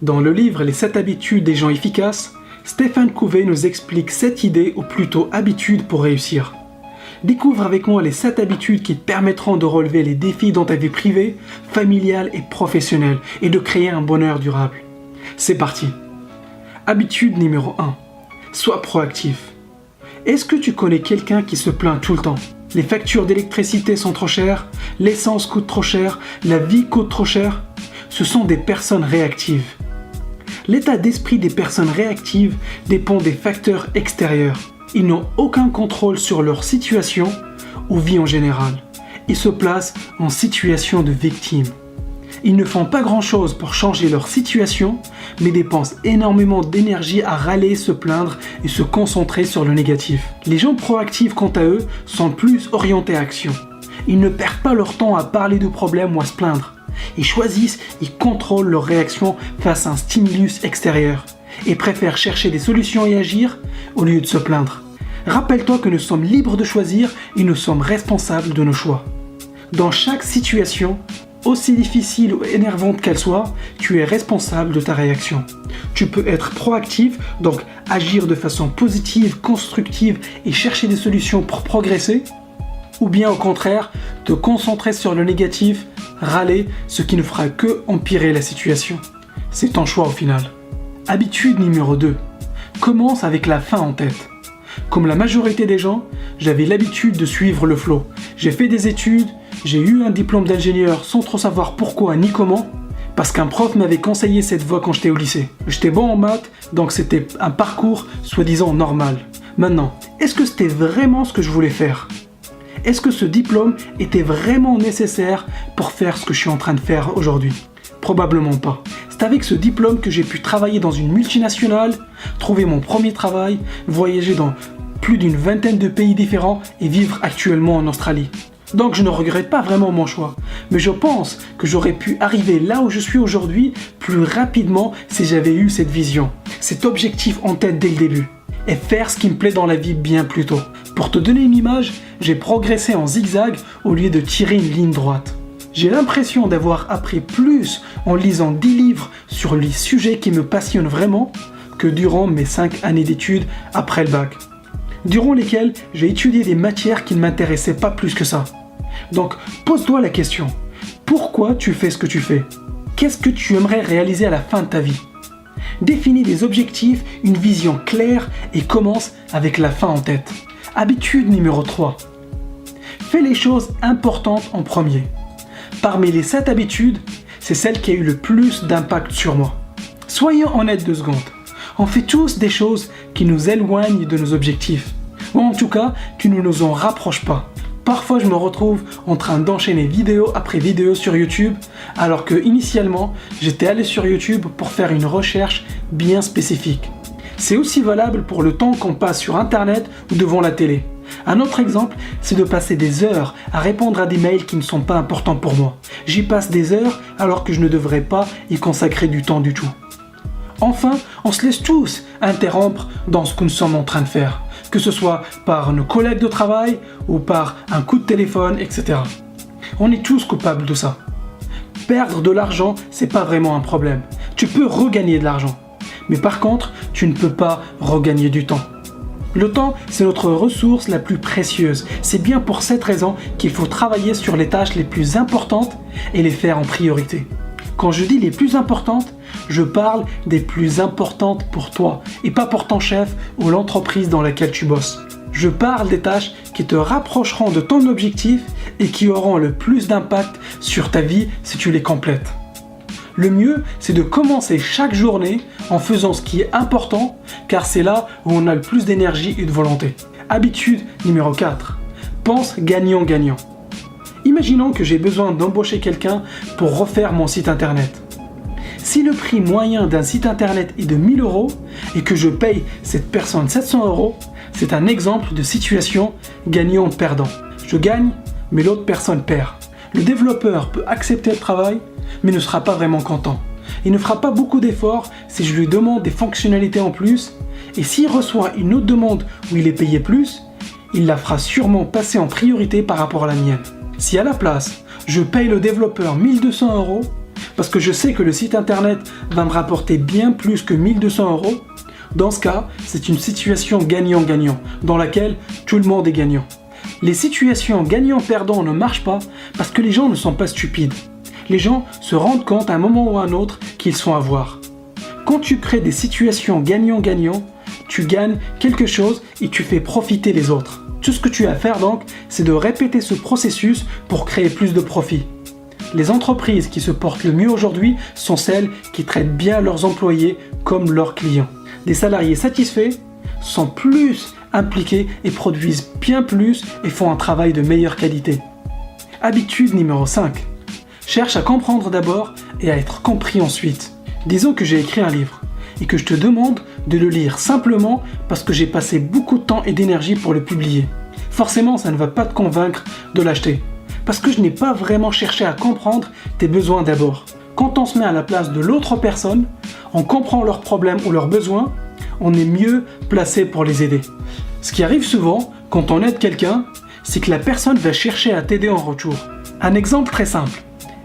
Dans le livre Les 7 habitudes des gens efficaces, Stephen Covey nous explique 7 idées ou plutôt habitudes pour réussir. Découvre avec moi les 7 habitudes qui te permettront de relever les défis dans ta vie privée, familiale et professionnelle et de créer un bonheur durable. C'est parti. Habitude numéro 1. Sois proactif. Est-ce que tu connais quelqu'un qui se plaint tout le temps ? Les factures d'électricité sont trop chères, l'essence coûte trop cher, la vie coûte trop cher. Ce sont des personnes réactives. L'état d'esprit des personnes réactives dépend des facteurs extérieurs. Ils n'ont aucun contrôle sur leur situation ou vie en général. Ils se placent en situation de victime. Ils ne font pas grand-chose pour changer leur situation, mais dépensent énormément d'énergie à râler, se plaindre et se concentrer sur le négatif. Les gens proactifs, quant à eux, sont plus orientés à action. Ils ne perdent pas leur temps à parler de problèmes ou à se plaindre. Ils choisissent et contrôlent leur réaction face à un stimulus extérieur et préfèrent chercher des solutions et agir au lieu de se plaindre. Rappelle-toi que nous sommes libres de choisir et nous sommes responsables de nos choix. Dans chaque situation, aussi difficile ou énervante qu'elle soit, tu es responsable de ta réaction. Tu peux être proactif, donc agir de façon positive, constructive et chercher des solutions pour progresser, ou bien au contraire, te concentrer sur le négatif, râler, ce qui ne fera que empirer la situation. C'est ton choix au final. Habitude numéro 2. Commence avec la fin en tête. Comme la majorité des gens, j'avais l'habitude de suivre le flow. J'ai fait des études, j'ai eu un diplôme d'ingénieur sans trop savoir pourquoi ni comment, parce qu'un prof m'avait conseillé cette voie quand j'étais au lycée. J'étais bon en maths, donc c'était un parcours soi-disant normal. Maintenant, est-ce que c'était vraiment ce que je voulais faire ? Est-ce que ce diplôme était vraiment nécessaire pour faire ce que je suis en train de faire aujourd'hui ? Probablement pas. C'est avec ce diplôme que j'ai pu travailler dans une multinationale, trouver mon premier travail, voyager dans plus d'une vingtaine de pays différents et vivre actuellement en Australie. Donc je ne regrette pas vraiment mon choix, mais je pense que j'aurais pu arriver là où je suis aujourd'hui plus rapidement si j'avais eu cette vision, cet objectif en tête dès le début, et faire ce qui me plaît dans la vie bien plus tôt. Pour te donner une image, j'ai progressé en zigzag au lieu de tirer une ligne droite. J'ai l'impression d'avoir appris plus en lisant 10 livres sur les sujets qui me passionnent vraiment que durant mes 5 années d'études après le bac, durant lesquelles j'ai étudié des matières qui ne m'intéressaient pas plus que ça. Donc, pose-toi la question, pourquoi tu fais ce que tu fais ? Qu'est-ce que tu aimerais réaliser à la fin de ta vie ? Définis des objectifs, une vision claire et commence avec la fin en tête. Habitude numéro 3. Fais les choses importantes en premier. Parmi les 7 habitudes, c'est celle qui a eu le plus d'impact sur moi. Soyons honnêtes 2 secondes. On fait tous des choses qui nous éloignent de nos objectifs, ou en tout cas qui ne nous en rapprochent pas. Parfois je me retrouve en train d'enchaîner vidéo après vidéo sur YouTube, alors que initialement j'étais allé sur YouTube pour faire une recherche bien spécifique. C'est aussi valable pour le temps qu'on passe sur Internet ou devant la télé. Un autre exemple, c'est de passer des heures à répondre à des mails qui ne sont pas importants pour moi. J'y passe des heures alors que je ne devrais pas y consacrer du temps du tout. Enfin, on se laisse tous interrompre dans ce que nous sommes en train de faire, que ce soit par nos collègues de travail ou par un coup de téléphone, etc. On est tous coupables de ça. Perdre de l'argent, c'est pas vraiment un problème. Tu peux regagner de l'argent. Mais par contre, tu ne peux pas regagner du temps. Le temps, c'est notre ressource la plus précieuse. C'est bien pour cette raison qu'il faut travailler sur les tâches les plus importantes et les faire en priorité. Quand je dis les plus importantes, je parle des plus importantes pour toi et pas pour ton chef ou l'entreprise dans laquelle tu bosses. Je parle des tâches qui te rapprocheront de ton objectif et qui auront le plus d'impact sur ta vie si tu les complètes. Le mieux, c'est de commencer chaque journée en faisant ce qui est important, car c'est là où on a le plus d'énergie et de volonté. Habitude numéro 4. Pense gagnant-gagnant. Imaginons que j'ai besoin d'embaucher quelqu'un pour refaire mon site internet. Si le prix moyen d'un site internet est de 1 000 € et que je paye cette personne 700 €, c'est un exemple de situation gagnant-perdant. Je gagne, mais l'autre personne perd. Le développeur peut accepter le travail, mais ne sera pas vraiment content. Il ne fera pas beaucoup d'efforts si je lui demande des fonctionnalités en plus, et s'il reçoit une autre demande où il est payé plus, il la fera sûrement passer en priorité par rapport à la mienne. Si à la place, je paye le développeur 1 200 €, parce que je sais que le site internet va me rapporter bien plus que 1200 €, dans ce cas, c'est une situation gagnant-gagnant, dans laquelle tout le monde est gagnant. Les situations gagnant-perdant ne marchent pas parce que les gens ne sont pas stupides. Les gens se rendent compte à un moment ou à un autre qu'ils sont à voir. Quand tu crées des situations gagnant-gagnant, tu gagnes quelque chose et tu fais profiter les autres. Tout ce que tu as à faire donc, c'est de répéter ce processus pour créer plus de profit. Les entreprises qui se portent le mieux aujourd'hui sont celles qui traitent bien leurs employés comme leurs clients. Des salariés satisfaits sont plus impliqués et produisent bien plus et font un travail de meilleure qualité. Habitude numéro 5. Cherche à comprendre d'abord et à être compris ensuite. Disons que j'ai écrit un livre et que je te demande de le lire simplement parce que j'ai passé beaucoup de temps et d'énergie pour le publier. Forcément, ça ne va pas te convaincre de l'acheter parce que je n'ai pas vraiment cherché à comprendre tes besoins d'abord. Quand on se met à la place de l'autre personne, on comprend leurs problèmes ou leurs besoins, on est mieux placé pour les aider. Ce qui arrive souvent quand on aide quelqu'un, c'est que la personne va chercher à t'aider en retour. Un exemple très simple.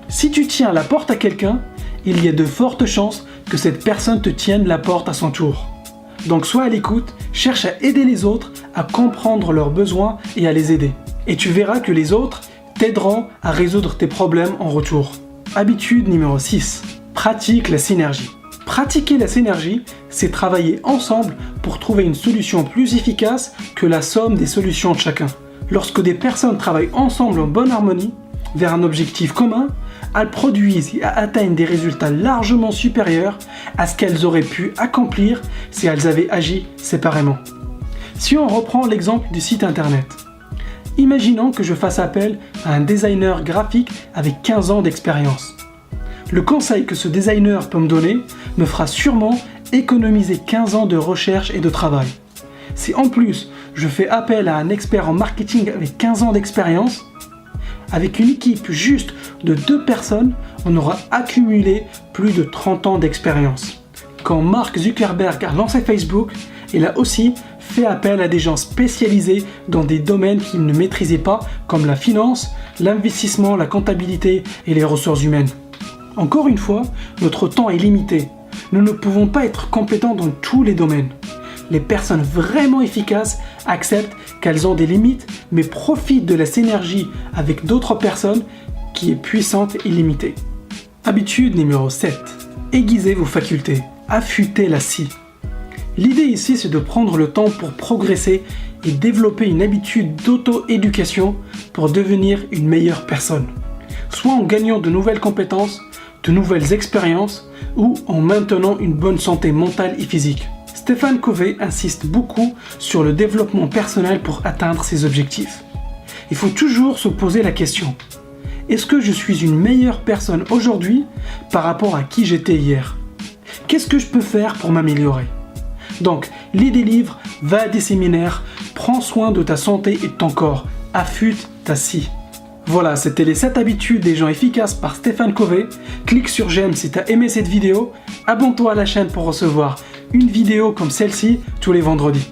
Si tu tiens la porte à quelqu'un, il y a de fortes chances que cette personne te tienne la porte à son tour. Donc sois à l'écoute, cherche à aider les autres, à comprendre leurs besoins et à les aider. Et tu verras que les autres t'aideront à résoudre tes problèmes en retour. Habitude numéro 6. Pratique la synergie. Pratiquer la synergie, c'est travailler ensemble pour trouver une solution plus efficace que la somme des solutions de chacun. Lorsque des personnes travaillent ensemble en bonne harmonie, vers un objectif commun, elles produisent et atteignent des résultats largement supérieurs à ce qu'elles auraient pu accomplir si elles avaient agi séparément. Si on reprend l'exemple du site internet, imaginons que je fasse appel à un designer graphique avec 15 ans d'expérience. Le conseil que ce designer peut me donner me fera sûrement économiser 15 ans de recherche et de travail. Si en plus je fais appel à un expert en marketing avec 15 ans d'expérience, avec une équipe juste de 2 personnes, on aura accumulé plus de 30 ans d'expérience. Quand Mark Zuckerberg a lancé Facebook, il a aussi fait appel à des gens spécialisés dans des domaines qu'il ne maîtrisait pas, comme la finance, l'investissement, la comptabilité et les ressources humaines. Encore une fois, notre temps est limité. Nous ne pouvons pas être compétents dans tous les domaines. Les personnes vraiment efficaces acceptent qu'elles ont des limites, mais profitent de la synergie avec d'autres personnes qui est puissante et limitée. Habitude numéro 7. Aiguisez vos facultés. Affûtez la scie. L'idée ici, c'est de prendre le temps pour progresser et développer une habitude d'auto-éducation pour devenir une meilleure personne. Soit en gagnant de nouvelles compétences, de nouvelles expériences ou en maintenant une bonne santé mentale et physique. Stephen Covey insiste beaucoup sur le développement personnel pour atteindre ses objectifs. Il faut toujours se poser la question: est-ce que je suis une meilleure personne aujourd'hui par rapport à qui j'étais hier? Qu'est-ce que je peux faire pour m'améliorer? Donc, lis des livres, va à des séminaires, prends soin de ta santé et de ton corps, affûte ta scie. Voilà, c'était les 7 habitudes des gens efficaces par Stephen Covey. Clique sur j'aime si tu as aimé cette vidéo. Abonne-toi à la chaîne pour recevoir une vidéo comme celle-ci tous les vendredis.